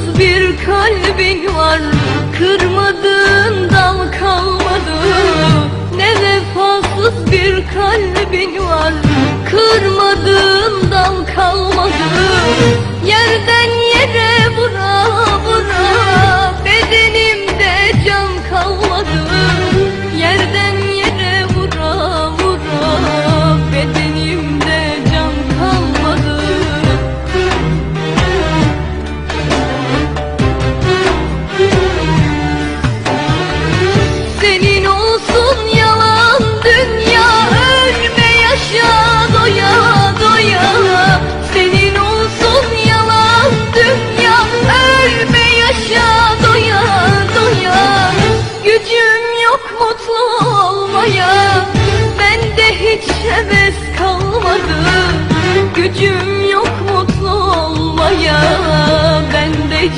vefasız bir kalbin var, kırmadığın dal kalmadı. Ne vefasız bir kalbin var, kırmadığın dal kalmadı.